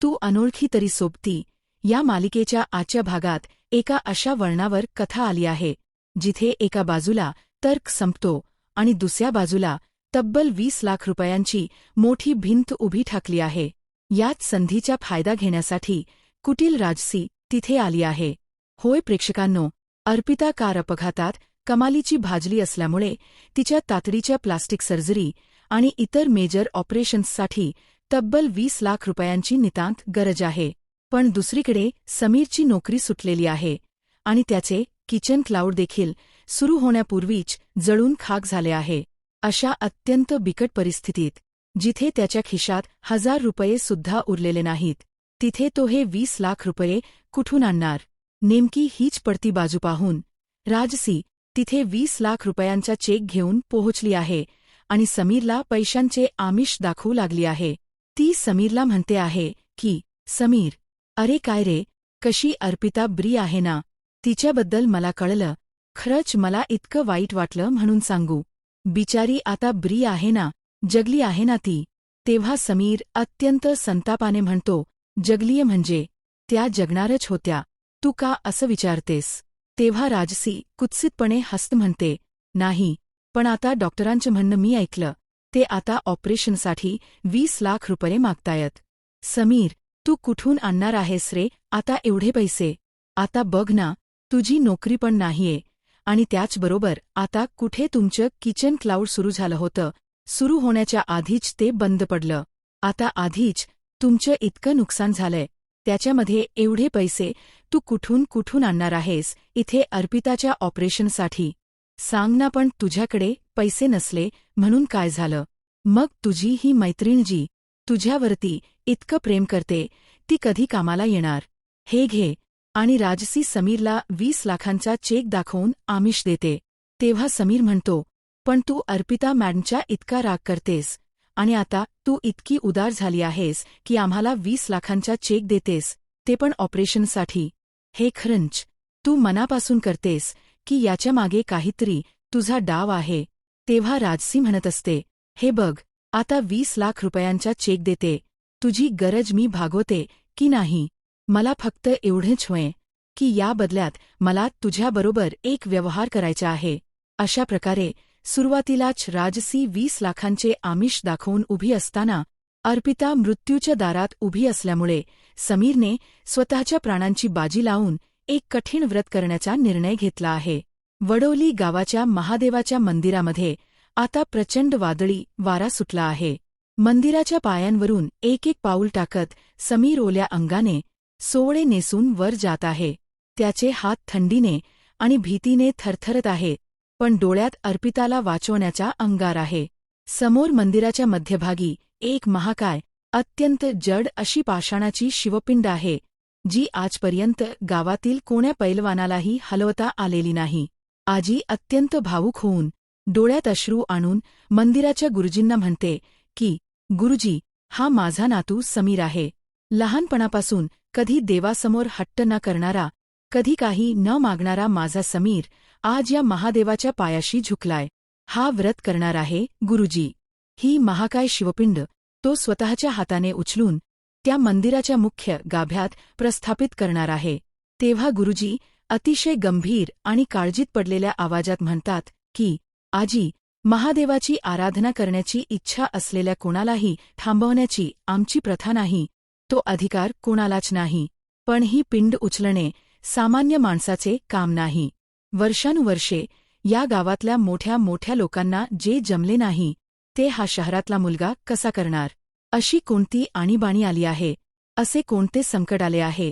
तू अनोळखी तरी सोबती या मालिकेच्या आजच्या भागात एका अशा वळणावर कथा आली आहे जिथे एका बाजूला तर्क संपतो आणि दुसऱ्या बाजूला तब्बल 20 लाख रुपयांची मोठी भिंत उभी ठाकली आहे. याच संधीचा फायदा घेण्यासाठी कुटील राजसी तिथे आली आहे. होय प्रेक्षकांनो, अर्पिता कार अपघातात कमालीची भाजली असल्यामुळे तिच्या तातडीच्या प्लास्टिक सर्जरी आणि इतर मेजर ऑपरेशन्ससाठी तब्बल 20 लाख रुपयांची नितांत गरज आहे. पण दुसरीकडे समीरची नोकरी सुटलेली आहे आणि त्याचे किचन क्लाउड देखील सुरू होण्यापूर्वीच जळून खाक झाले आहे. अशा अत्यंत बिकट परिस्थितीत जिथे त्याच्या खिशात 1000 रुपये सुद्धा उरलेले नाहीत, तिथे तो हे 20 लाख रुपये कुठून आणणार? नेमकी हीच पडती बाजू पाहून राजसी तिथे 20 लाख रुपयांचा चेक घेऊन पोहोचली आहे आणि समीरला पैशांचे आमिष दाखवू लागली आहे. ती समीरला म्हणते आहे की, समीर, अरे काय रे, कशी अर्पिता बरी आहे ना? तिच्याबद्दल मला कळलं. खरंच मला इतकं वाईट वाटलं म्हणून सांगू. बिचारी आता बरी आहे ना, जगली आहे ना ती? तेव्हा समीर अत्यंत संतापाने म्हणतो, जगलीय म्हणजे त्या जगणारच होत्या. तू का असं विचारतेस? तेव्हा राजसी कुत्सितपणे हसत म्हणते, नाही, पण आता डॉक्टरांचं म्हणणं मी ऐकलं. ते आता ऑपरेशनसाठी 20 लाख रुपये मागतायत. समीर, तू कुठून आणणार आहेस रे आता एवढे पैसे? आता बघ ना, तुझी नोकरी पण नाहीये आणि त्याचबरोबर आता कुठे तुमचं किचन क्लाउड सुरू झालं होतं, सुरू होण्याच्या आधीच ते बंद पडलं. आता आधीच तुमचं इतकं नुकसान झालंय, त्याच्यामध्ये एवढे पैसे तू कुठून आणणार आहेस इथे अर्पिताच्या ऑपरेशनसाठी? सांग ना. पण तुझ्याकडे पैसे नसले म्हणून काय झालं? मग तुझी ही मैत्रीण जी तुझ्यावरती इतकं प्रेम करते, ती कधी कामाला येणार? हे घे. आणि राजसी समीरला 20 लाखांचा चेक दाखवून आमिष देते. तेव्हा समीर म्हणतो, पण तू अर्पिता मॅडमच्या इतका राग करतेस आणि आता तू इतकी उदार झाली आहेस की आम्हाला 20 लाखांचा चेक देतेस, ते पण ऑपरेशनसाठी. हे खरंच तू मनापासून करतेस की याच्यामागे काहीतरी तुझा डाव आहे? तेव्हा राजसी म्हणत असते, हे बघ, आता 20 लाख रुपयांचा चेक देते, तुझी गरज मी भागवते की नाही? मला फक्त एवढेच होय की या बदल्यात मला तुझ्याबरोबर एक व्यवहार करायचा आहे. अशा प्रकारे सुरुवातीलाच राजसी 20 लाखांचे आमिष दाखवून उभी असताना अर्पिता मृत्यूच्या दारात उभी असल्यामुळे समीरने स्वतःच्या प्राणांची बाजी लावून एक कठीण व्रत करण्याचा निर्णय घेतला आहे. वडोली गावाच्या महादेवाच्या मंदिरामध्ये आता प्रचंड वादळी वारा सुटला आहे. मंदिराच्या पायांवरून एक पाऊल टाकत समीर ओल्या अंगाने सोवळे नेसून वर जात आहे. त्याचे हात थंडीने आणि भीतीने थरथरत आहेत, पण डोळ्यात अर्पिताला वाचवण्याचा अंगार आहे. समोर मंदिराच्या मध्यभागी एक महाकाय, अत्यंत जड अशी पाषाणाची शिवपिंड आहे, जी आजपर्यंत गावातील कोण्या पैलवानालाही हलवता आलेली नाही. आजी अत्यंत भावूक होऊन डोळ्यात अश्रू आणून मंदिराच्या गुरुजींना म्हणते की, गुरुजी, हा माझा नातू समीर आहे. लहानपणापासून कधी देवासमोर हट्ट न करणारा, कधी काही न मागणारा माझा समीर आज या महादेवाच्या पायाशी झुकलाय. हा व्रत करणार आहे गुरुजी. ही महाकाय शिवपिंड तो स्वतःच्या हाताने उचलून त्या मंदिराच्या मुख्य गाभ्यात प्रस्थापित करणार आहे. तेव्हा गुरुजी अतिशय गंभीर आणि काळजीत पडलेल्या आवाजात म्हणतात की, आजी, महादेवाची आराधना करण्याची इच्छा असलेल्या कोणालाही थांबवण्याची आमची प्रथा नाही, तो अधिकार कोणालाच नाही. पण ही पिंड उचलणे सामान्य माणसाचे काम नाही. वर्षानुवर्षे या गावातल्या मोठ्या मोठ्या लोकांना जे जमले नाही, ते हा शहरातला मुलगा कसा करणार? अशी कोणती आणीबाणी आली आहे, असे कोणते संकट आले आहे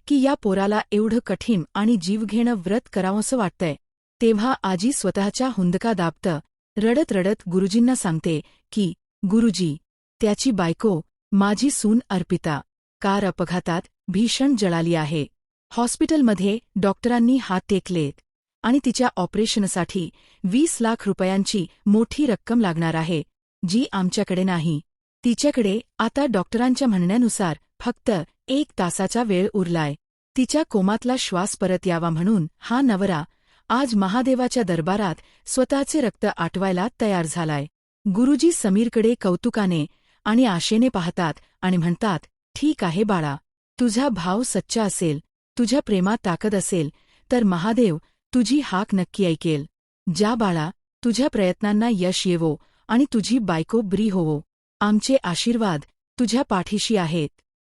की या पोराला एवढं कठीण आणि जीवघेणं व्रत करावंसं वाटतंय? तेव्हा आजी स्वतःच्या हुंदका दाबतं रडत रडत गुरुजींना सांगते की, गुरुजी, त्याची बायको, माझी सून अर्पिता कार अपघातात भीषण जळाली आहे. हॉस्पिटलमध्ये डॉक्टरांनी हात टेकलेत आणि तिच्या ऑपरेशनसाठी 20 लाख रुपयांची मोठी रक्कम लागणार आहे, जी आमच्याकडे नाही. तिच्याकडे आता डॉक्टरांच्या म्हणण्यानुसार फक्त 1 तासाचा वेळ उरलाय. तिच्या कोमातला श्वास परत यावा म्हणून हा नवरा आज महादेवाच्या दरबारात स्वतःचे रक्त आटवायला तयार झालाय. गुरुजी समीरकडे कौतुकाने आणि आशेने पाहतात आणि म्हणतात, ठीक आहे बाळा, तुझा भाव सच्चा असेल, तुझ्या प्रेमात ताकद असेल, तर महादेव तुझी हाक नक्की ऐकेल. जा बाळा, तुझ्या प्रयत्नांना यश येवो आणि तुझी बायको बरी होवो. आमचे आशीर्वाद तुझ्या पाठीशी आहेत.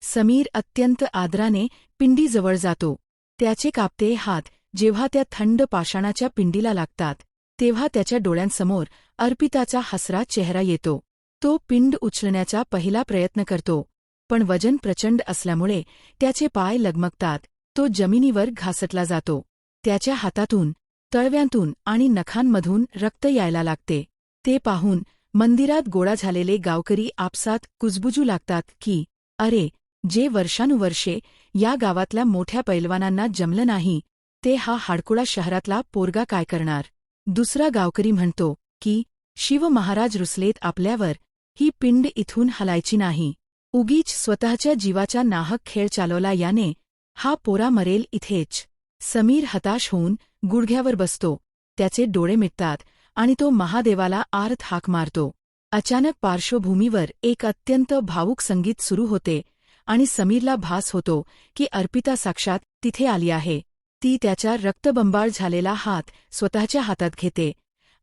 समीर अत्यंत आदराने पिंडीजवळ जातो. त्याचे कापते हात जेव्हा त्या थंड पाषाणाच्या पिंडीला लागतात, तेव्हा त्याच्या डोळ्यांसमोर अर्पिताचा हसरा चेहरा येतो. तो पिंड उचलण्याचा पहिला प्रयत्न करतो, पण वजन प्रचंड असल्यामुळे त्याचे पाय लगमगतात. तो जमिनीवर घासटला जातो. त्याच्या हातातून, तळव्यांतून आणि नखांमधून रक्त यायला लागते. ते पाहून मंदिरात गोळा झालेले गावकरी आपसात कुजबुजू लागतात की, अरे, जे वर्षानुवर्षे या गावातल्या मोठ्या पैलवानांना जमलं नाही, ते हा हाडकुळा शहरातला पोरगा काय करणार. दुसरा गावकरी म्हणतो की, शिव महाराज रुसलेत आपल्यावर, ही पिंड इथून हलायची नाही. उगीच स्वतःच्या जीवाचा नाहक खेळ चालवला याने, हा पोरा मरेल इथेच. समीर हताश होऊन गुडघ्यावर बसतो. त्याचे डोळे मिटतात आणि तो महादेवाला आर्त हाक मारतो. अचानक पार्श्वभूमीवर एक अत्यंत भावुक संगीत सुरू होते आणि समीरला भास होतो की अर्पिता साक्षात तिथे आली आहे. ती त्याचा रक्तबंबाळ झालेला हात स्वतःच्या हातात घेते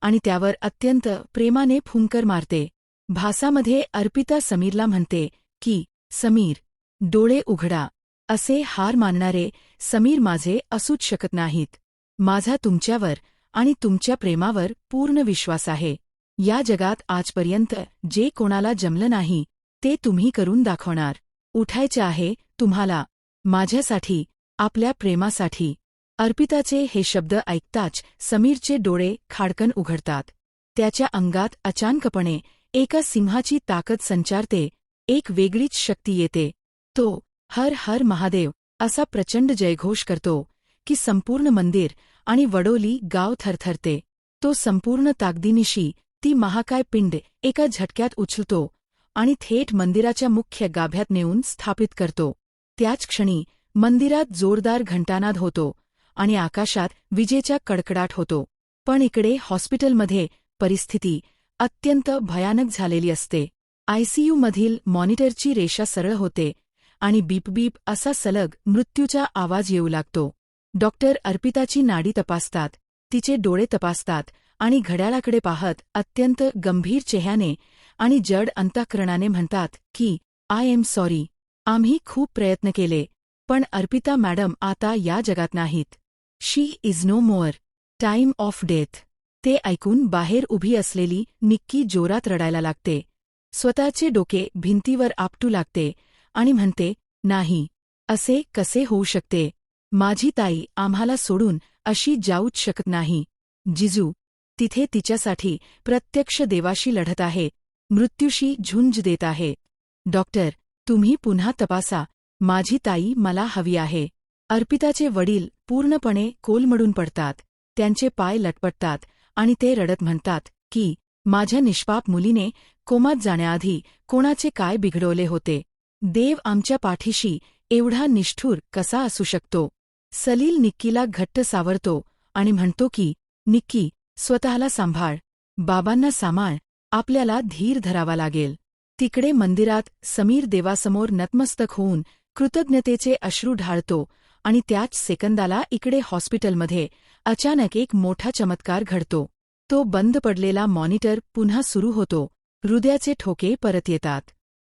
आणि त्यावर अत्यंत प्रेमाने फुंकर मारते. भासामध्ये अर्पिता समीरला म्हणते की, समीर, डोळे उघडा. असे हार मानणारे समीर माझे असूच शकत नाहीत. माझा तुमच्यावर आणि तुमच्या प्रेमावर पूर्ण विश्वास आहे. या जगात आजपर्यंत जे कोणाला जमलं नाही, ते तुम्ही करून दाखवणार. उठायचे आहे तुम्हाला, माझ्यासाठी, आपल्या प्रेमासाठी. अर्पिताचे हे शब्द ऐकताच समीरचे डोळे खाडकन उघडतात. त्याच्या अंगात अचानकपणे एका सिंहाची ताकद संचारते. एक वेगळीच शक्ती येते. तो हर हर महादेव असा प्रचंड जयघोष करतो की संपूर्ण मंदिर आणि वडोली गाव थरथरते. तो संपूर्ण ताकदीनिशी ती महाकाय पिंड एका झटक्यात उचलतो आणि थेट मंदिराच्या मुख्य गाभ्यात नेऊन स्थापित करतो. त्याच क्षणी मंदिरात जोरदार घंटानाद होतो आणि आकाशात विजेचा कडकडाट होतो. पण इकडे हॉस्पिटलमध्ये परिस्थिती अत्यंत भयानक झालेली असते. आयसीयूमधील मॉनिटरची रेषा सरळ होते आणि बीप बीप असा सलग मृत्यूचा आवाज येऊ लागतो. डॉक्टर अर्पिताची नाडी तपासतात, तिचे डोळे तपासतात आणि घड्याळाकडे पाहत अत्यंत गंभीर चेहऱ्याने आणि जड अंतःकरणाने म्हणतात की, आय एम सॉरी. आम्ही खूप प्रयत्न केले, पण अर्पिता मॅडम आता या जगात नाहीत. She is no more. Time of death. ते ऐकून बाहेर उभी असलेली निक्की जोरात रडायला लागते. स्वतःचे डोके भिंतीवर आपटू लागते आणि म्हणते, नाही, असे कसे होऊ शकते. माझी ताई आम्हाला सोडून अशी जाऊच शकत नाही. जिजू तिथे तिच्यासाठी प्रत्यक्ष देवाशी लढत आहे, मृत्यूशी झुंज देत आहे. डॉक्टर, तुम्ही पुन्हा तपासा. माझी ताई मला हवी आहे. अर्पिताचे वडील पूर्णपणे कोलमडून पडतात. त्यांचे पाय लटपटतात आणि ते रडत म्हणतात की, माझ्या निष्पाप मुलीने कोमात जाण्याआधी कोणाचे काय बिघडवले होते. देव आमच्या पाठीशी एवढा निष्ठुर कसा असू शकतो. सलील निक्कीला घट्ट सावरतो आणि म्हणतो की, निक्की, स्वतःला सांभाळ, बाबांना सांभाळ, आपल्याला धीर धरावा लागेल. तिकडे मंदिरात समीर देवासमोर नतमस्तक होऊन कृतज्ञतेचे अश्रू ढाळतो आणि त्याच सेकंदाला इकडे हॉस्पिटलमध्ये अचानक एक मोठा चमत्कार घडतो. तो बंद पडलेला मॉनिटर पुन्हा सुरू होतो. हृदयाचे ठोके परत येतात.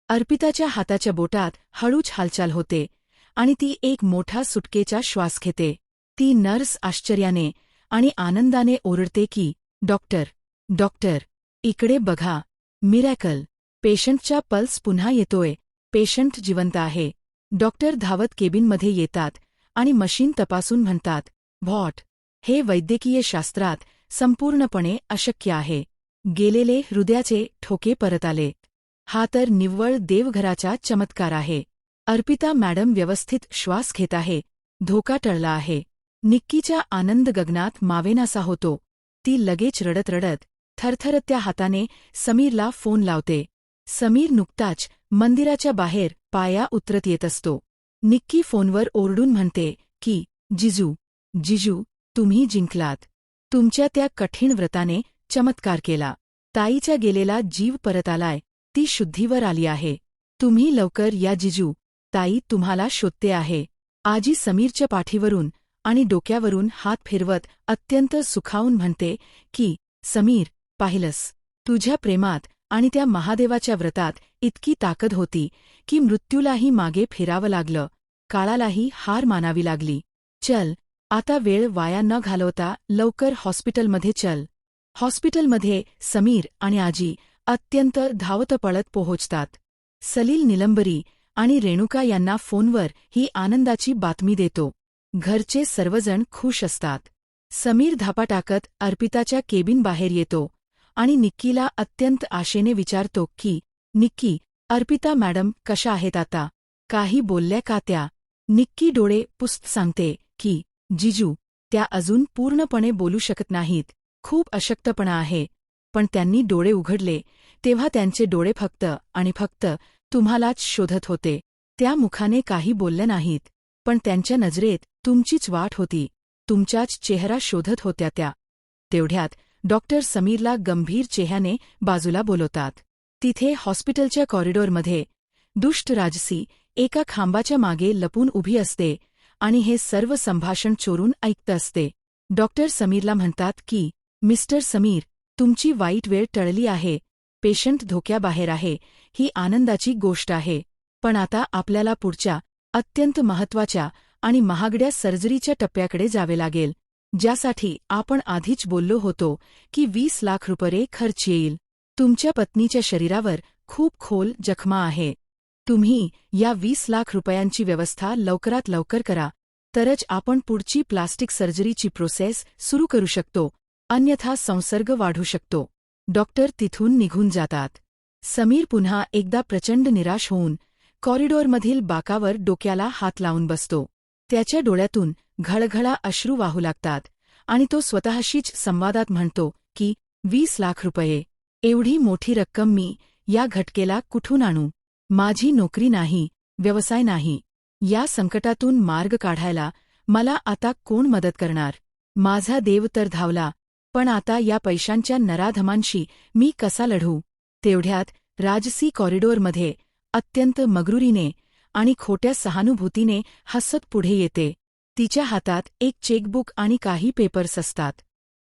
अर्पिताच्या हाताच्या बोटात हळूच हालचाल होते आणि ती एक मोठा सुटकेचा श्वास घेते. ती नर्स आश्चर्याने आणि आनंदाने ओरडते की, डॉक्टर, डॉक्टर, इकडे बघा, मिरॅकल. पेशंटचा पल्स पुन्हा येतोय. पेशंट जिवंत आहे. डॉक्टर धावत केबिनमध्ये येतात आणि मशीन तपासून म्हणतात, व्हॉट. हे वैद्यकीय शास्त्रात संपूर्णपणे अशक्य आहे. गेलेले हृदयाचे ठोके परत आले. हा तर निव्वळ देवघराचा चमत्कार आहे. अर्पिता मॅडम व्यवस्थित श्वास घेत आहे. धोका टळला आहे. निक्कीच्या आनंद गगनात मावेनासा होतो. ती लगेच रडत रडत थरथरत्या हाताने समीरला फोन लावते. समीर नुकताच मंदिराच्या बाहेर पाया उतरत येत असतो. निक्की फोनवर ओरडून म्हणते की, जिजू, जिजू, तुम्ही जिंकलात. तुमच्या त्या कठीण व्रताने चमत्कार केला. ताईचा गेलेला जीव परत आलाय. ती शुद्धीवर आली आहे. तुम्ही लवकर या जिजू. ताई तुम्हाला शोधते आहे. आजी समीरच्या पाठीवरून आणि डोक्यावरून हात फिरवत अत्यंत सुखावून म्हणते की समीर, पाहिलंस, तुझ्या प्रेमात आणि त्या महादेवाच्या व्रतात इतकी ताकद होती की मृत्यूलाही मागे फिरावं लागलं, काळालाही हार मानावी लागली. चल, आता वेळ वाया न घालवता लवकर हॉस्पिटलमध्ये चल. हॉस्पिटलमध्ये समीर आणि आजी अत्यंत धावत पळत पोहोचतात. सलील निलंबरी आणि रेणुका यांना फोनवर ही आनंदाची बातमी देतो. घरचे सर्वजण खुश असतात. समीर धापा टाकत अर्पिताच्या केबिन बाहेर येतो आणि निक्कीला अत्यंत आशेने विचारतो की निक्की, अर्पिता मॅडम कशा आहेत आता? काही बोलल्या का त्या? निक्की डोळे पुसत सांगते की जिजू, त्या अजून पूर्णपणे बोलू शकत नाहीत. खूप अशक्तपणा आहे. पण त्यांनी डोळे उघडले तेव्हा त्यांचे डोळे फक्त आणि फक्त तुम्हालाच शोधत होते. त्या मुखाने काही बोलल्या नाहीत, पण त्यांच्या नजरेत तुमचीच वाट होती. तुमच्याच चेहरा शोधत होत्या त्या. तेवढ्यात डॉक्टर समीरला गंभीर चेहऱ्याने बाजूला बोलवतात. तिथे हॉस्पिटलच्या कॉरिडॉरमध्ये दुष्ट राजसी एका खांबाच्या मागे लपून उभी असते आणि हे सर्व संभाषण चोरून ऐकत असते. डॉक्टर समीरला म्हणतात की मिस्टर समीर, तुमची वाईट वेळ टळली आहे. पेशंट धोक्याबाहेर आहे, ही आनंदाची गोष्ट आहे. पण आता आपल्याला पुढच्या अत्यंत महत्त्वाच्या आणि महागड्या सर्जरीच्या टप्प्याकडे जावे लागेल, ज्यासाठी आपण आधीच बोललो होतो की 20 लाख रुपये खर्च येईल. तुमच्या पत्नीच्या शरीरावर खूप खोल जखमा आहे. तुम्ही या 20 लाख रुपयांची व्यवस्था लवकरात लवकर करा, तरच आपण पुढची प्लास्टिक सर्जरीची प्रोसेस सुरू करू शकतो, अन्यथा संसर्ग वाढू शकतो. डॉक्टर तिथून निघून जातात. समीर पुन्हा एकदा प्रचंड निराश होऊन कॉरिडॉरमधील बाकावर डोक्याला हात लावून बसतो. त्याच्या डोळ्यातून घळघळा अश्रू वाहू लागतात आणि तो स्वतःशीच संवादात म्हणतो की 20 लाख रुपये, एवढी मोठी रक्कम मी या घटकेला कुठून आणू? माझी नोकरी नाही, व्यवसाय नाही. या संकटातून मार्ग काढायला मला आता कोण मदत करणार? माझा देव तर धावला, पण आता या पैशांच्या नराधमांशी मी कसा लढू? तेवढ्यात राजसी कॉरिडॉरमध्ये अत्यंत मग्रुरीने आणि खोट्या सहानुभूतीने हसत पुढे येते. तिच्या हातात एक चेकबुक आणि काही पेपर्स असतात.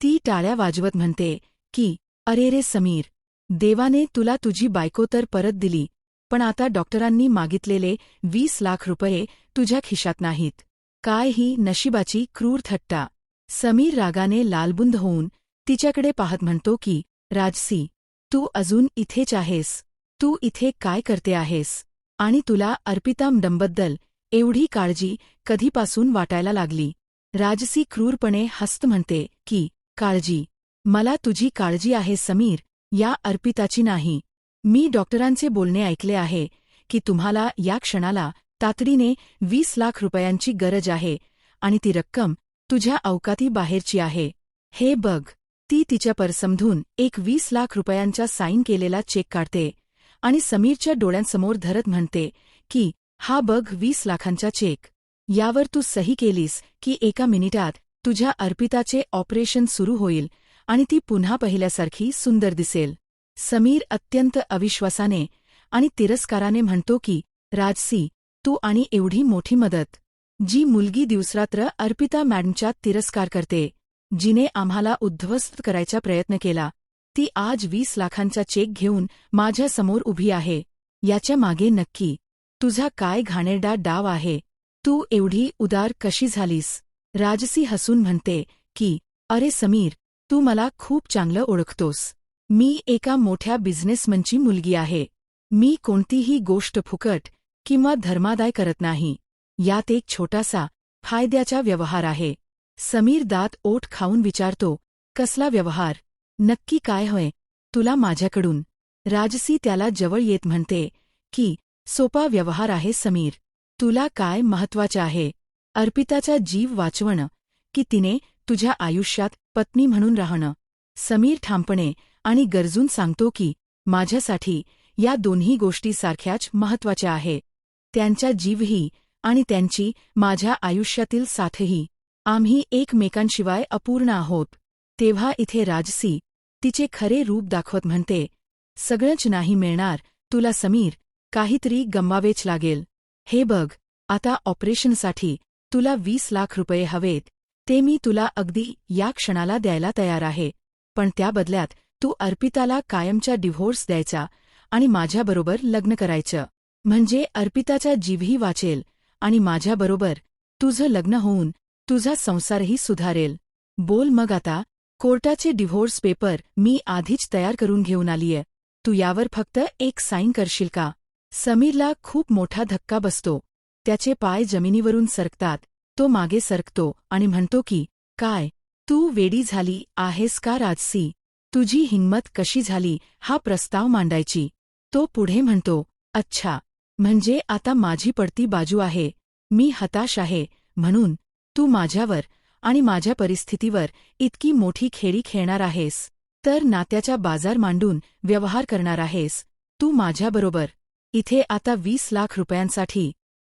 ती टाळ्या वाजवत म्हणते की अरे रे समीर, देवाने तुला तुझी बायको तर परत दिली, पण आता डॉक्टरांनी मागितलेले 20 लाख रुपये तुझ्या खिशात नाहीत. काय ही नशिबाची क्रूर थट्टा. समीर रागाने लालबुंद होऊन तिच्याकडे पाहत म्हणतो की राजसी, तू अजून इथेच आहेस. तू इथे काय करते आहेस? आणि तुला अर्पिता मॅडमबद्दल एवढी काळजी कधीपासून वाटायला लागली? राजसी क्रूरपणे हसत म्हणते की काळजी? मला तुझी काळजी आहे समीर, या अर्पिताची नाही. मी डॉक्टरांचे बोलणे ऐकले आहे की तुम्हाला या क्षणाला तातडीने 20 लाख रुपयांची गरज आहे आणि ती रक्कम तुझ्या अवकातीबाहेरची आहे. हे बघ. ती तिच्या पर्समधून एक 20 लाख रुपयांचा साईन केलेला चेक काढते आणि समीरच्या डोळ्यांसमोर धरत म्हणते की हा बघ 20 लाखांचा चेक. यावर तू सही केलीस की एका मिनिटात तुझ्या अर्पिताचे ऑपरेशन सुरू होईल आणि ती पुन्हा पहिल्यासारखी सुंदर दिसेल. समीर अत्यंत अविश्वासाने आणि तिरस्काराने म्हणतो की राजसी, तू आणि एवढी मोठी मदत? जी मुलगी दिवसरात्र अर्पिता मॅडमच्या तिरस्कार करते, जिने आम्हाला उद्ध्वस्त करायचा प्रयत्न केला, ती आज 20 लाखांचा चेक घेऊन माझ्यासमोर उभी आहे. याच्या मागे नक्की तुझा काय घाणेरडा डाव आहे? तू एवढी उदार कशी झालीस? राजसी हसून म्हणते की अरे समीर, तू मला खूप चांगलं ओळखतोस. मी एका मोठ्या बिझनेसमनची मुलगी आहे. मी कोणतीही गोष्ट फुकट किंवा धर्मादाय करत नाही. यात एक छोटासा फायद्याचा व्यवहार आहे. समीर दात ओठ खाऊन विचारतो, कसला व्यवहार? नक्की काय होय तुला माझ्याकडून? राजसी त्याला जवळ येत म्हणते की सोपा व्यवहार आहे समीर. तुला काय महत्वाचं आहे? अर्पिताचा जीव वाचवणं की तिने तुझ्या आयुष्यात पत्नी म्हणून राहणं? समीर ठामपणे आणि गरजून सांगतो की माझ्यासाठी या दोन्ही गोष्टी सारख्याच महत्वाच्या आहे. त्यांचा जीवही आणि त्यांची माझ्या आयुष्यातील साथही. आम्ही एकमेकांशिवाय अपूर्ण आहोत. तेव्हा इथे राजसी तिचे खरे रूप दाखवत म्हणते, सगळंच नाही मिळणार तुला समीर, काहीतरी गमवावेच लागेल. हे बघ, आता ऑपरेशनसाठी तुला 20 लाख रुपये हवेत, ते मी तुला अगदी या क्षणाला द्यायला तयार आहे. पण त्या बदल्यात तू अर्पिताला कायमचा डिव्होर्स द्यायचा आणि माझ्याबरोबर लग्न करायचं. म्हणजे अर्पिताचा जीवही वाचेल आणि माझ्याबरोबर तुझं लग्न होऊन तुझा संसारही सुधारेल. बोल मग आता. कोर्टाचे डिव्होर्स पेपर मी आधीच तयार करून घेऊन आलीय. तू यावर फक्त एक साईन करशील का? समीरला खूप मोठा धक्का बसतो. त्याचे पाय जमिनीवरून सरकतात. तो मागे सरकतो आणि म्हणतो की, काय? तू वेडी झाली आहेस का राजसी? तुझी हिंमत कशी झाली हा प्रस्ताव मांडायची? तो पुढे म्हणतो, अच्छा, म्हणजे आता माझी पडती बाजू आहे. मी हताश आहे म्हणून तू माझ्यावर आणि माझ्या परिस्थितीवर इतकी मोठी खेळी खेळणार आहेस. तर नात्याचा बाजार मांडून व्यवहार करणार आहेस तू माझ्याबरोबर. इथे आता 20 लाख रुपयांसाठी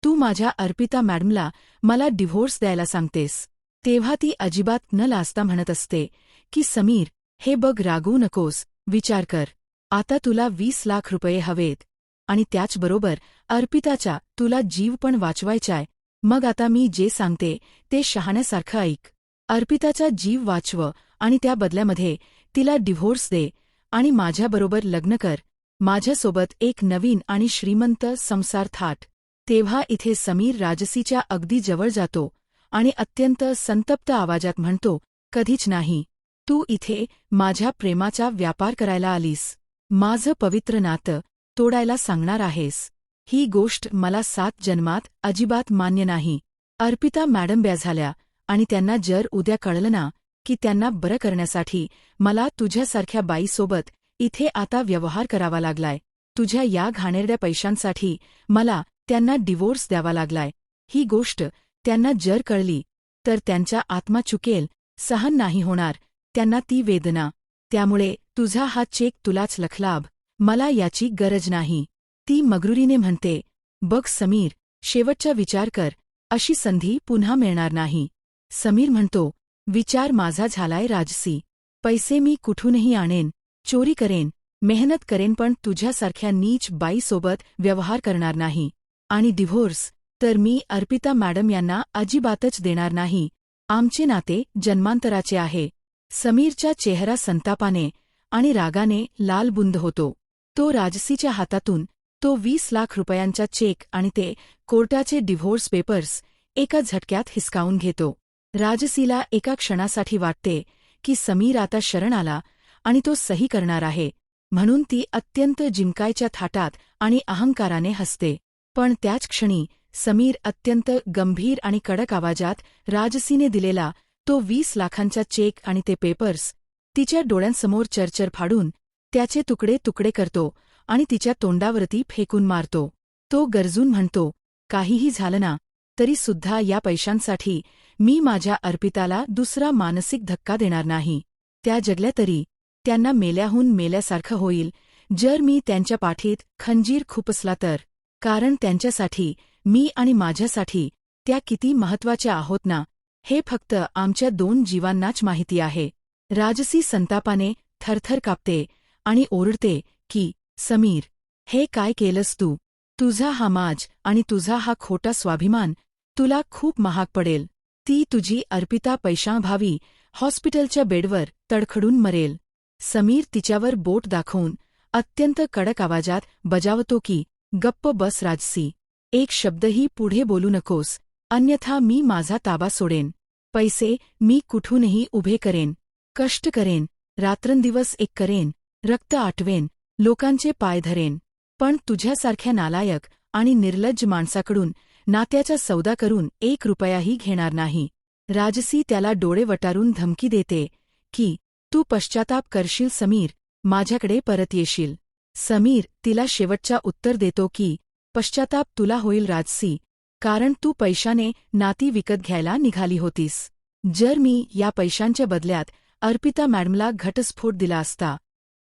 तू माझ्या अर्पिता मॅडमला मला डिव्होर्स द्यायला सांगतेस. तेव्हा ती अजिबात न लाजता म्हणत असते की समीर, हे बघ, रागवू नकोस, विचार कर. आता तुला 20 लाख रुपये हवेत आणि त्याचबरोबर अर्पिताचा तुला जीव पण वाचवायचाय. मग आता मी जे सांगते ते शहाण्यासारखं ऐक. अर्पिताचा जीव वाचव आणि त्या बदल्यामध्ये तिला डिव्होर्स दे आणि माझ्याबरोबर लग्न कर. माझ्यासोबत एक नवीन आणि श्रीमंत संसार थाट. तेव्हा इथे समीर राजसीच्या अगदी जवळ जातो आणि अत्यंत संतप्त आवाजात म्हणतो, कधीच नाही. तू इथे माझ्या प्रेमाचा व्यापार करायला आलीस. माझं पवित्र नातं तोडायला सांगणार आहेस. ही गोष्ट मला 7 जन्मात अजिबात मान्य नाही. अर्पिता मॅडम ब्या झाल्या आणि त्यांना जर उद्या कळलं ना की त्यांना बरं करण्यासाठी मला तुझ्यासारख्या बाईसोबत इथे आता व्यवहार करावा लागलाय, तुझ्या या घाणेरड्या पैशांसाठी मला त्यांना डिव्होर्स द्यावा लागलाय, ही गोष्ट त्यांना जर कळली तर त्यांचा आत्मा चुकेल, सहन नाही होणार त्यांना ती वेदना. त्यामुळे तुझा हा चेक तुलाच लखलाभ, मला याची गरज नाही. ती मगरुरीने म्हणते, बघ समीर, शेवटचा विचार कर, अशी संधी पुन्हा मिळणार नाही. समीर म्हणतो, विचार माझा झालाय राजसी. पैसे मी कुठूनही आणेन, चोरी करेन, मेहनत करेन, पण तुझ्यासारख्या नीच बाईसोबत व्यवहार करणार नाही. आणि डिव्होर्स तर मी अर्पिता मॅडम यांना अजिबातच देणार नाही. आमचे नाते जन्मांतराचे आहे. समीरचा चेहरा संतापाने आणि रागाने लालबुंद होतो. तो राजसीच्या हातातून तो 20 लाख रुपयांचा चेक आणि ते कोर्टाचे डिव्होर्स पेपर्स एका झटक्यात हिसकावून घेतो. राजसीला एका क्षणासाठी वाटते की समीर आता शरण आला आणि तो सही करणार आहे, म्हणून ती अत्यंत जिंकायच्या थाटात आणि अहंकाराने हसते. पण त्याच क्षणी समीर अत्यंत गंभीर आणि कडक आवाजात राजसीने दिलेला तो 20 लाखांचा चेक आणि ते पेपर्स तिच्या डोळ्यांसमोर चरचर फाडून त्याचे तुकडे तुकडे करतो आणि तिच्या तोंडावरती फेकून मारतो. तो गरजून म्हणतो, काहीही झालं ना तरी सुद्धा या पैशांसाठी मी माझ्या अर्पिताला दुसरा मानसिक धक्का देणार नाही. त्या जगल्या तरी त्यांना मेल्याहून मेल्यासारखं होईल जर मी त्यांच्या पाठीत खंजीर खुपसला तर. कारण त्यांच्यासाठी मी आणि माझ्यासाठी त्या किती महत्वाच्या आहोत ना, हे फक्त आमच्या 2 जीवांनाच माहिती आहे. राजसी संतापाने थरथर कापते आणि ओरडते की, समीर, हे काय केलंस तू? तुझा हा माज आणि तुझा हा खोटा स्वाभिमान तुला खूप महाग पडेल. ती तुझी अर्पिता पैशांभावी हॉस्पिटलच्या बेडवर तडखडून मरेल. समीर तिच्यावर बोट दाखवून अत्यंत कडक आवाजात बजावतो की, गप्प बस राजसी. एक शब्दही पुढे बोलू नकोस, अन्यथा मी माझा ताबा सोडेन. पैसे मी कुठूनही उभे करेन, कष्ट करेन, रात्रंदिवस एक करेन, रक्त आटवेन, लोकांचे पाय धरेन. पण तुझ्यासारख्या नालायक आणि निर्लज्ज माणसाकडून नात्याचा सौदा करून 1 रुपयाही घेणार नाही. राजसी त्याला डोळे वटारून धमकी देते की, तू पश्चाताप करशील समीर, माझ्याकडे परत येशील. समीर तिला शेवटचा उत्तर देतो की, पश्चाताप तुला होईल राजसी, कारण तू पैशाने नाती विकत घ्यायला निघाली होतीस. जर मी या पैशांच्या बदल्यात अर्पिता मॅडमला घटस्फोट दिला असता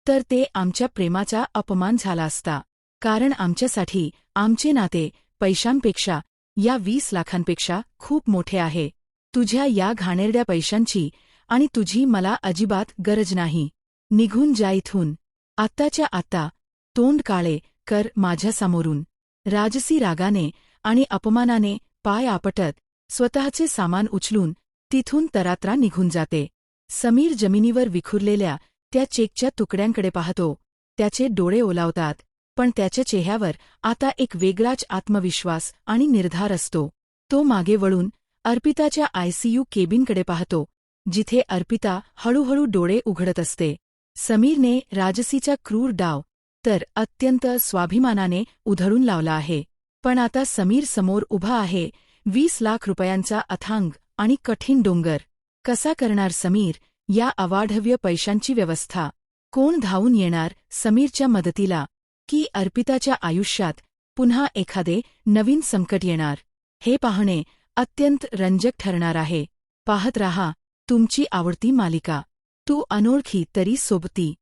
तर ते आमच्या प्रेमाचा अपमान झाला असता. कारण आमच्यासाठी आमचे नाते पैशांपेक्षा, या 20 लाखांपेक्षा खूप मोठे आहे. तुझ्या या घाणेरड्या पैशांची आणि तुझी मला अजिबात गरज नाही. निघून जा इथून, आत्ताच्या आत्ता. तोंड काळे कर माझ्यासमोरून. राजसी रागाने आणि अपमानाने पाय आपटत स्वतःचे सामान उचलून तिथून तरात्रा निघून जाते. समीर जमिनीवर विखुरलेल्या त्या चेकच्या तुकड्यांकडे पाहतो. त्याचे डोळे ओलावतात, पण त्याच्या चेहऱ्यावर आता एक वेगळाच आत्मविश्वास आणि निर्धार असतो. तो मागे वळून अर्पिताच्या आयसीयू केबिनकडे पाहतो, जिथे अर्पिता हळूहळू डोळे उघडत असते. समीरने राजसीचा क्रूर डाव तर अत्यंत स्वाभिमानाने उधळून लावला आहे. पण आता समीर समोर उभा आहे 20 लाख रुपयांचा अथांग आणि कठीण डोंगर. कसा करणार समीर या अवाढव्य पैशांची व्यवस्था? कोण धावून येणार समीरच्या मदतीला? की अर्पिताच्या आयुष्यात पुन्हा एखादे नवीन संकट येणार? हे पाहणे अत्यंत रंजक ठरणार आहे. पाहत राहा तुमची आवडती मालिका. तू अनोळखी तरी सोबती.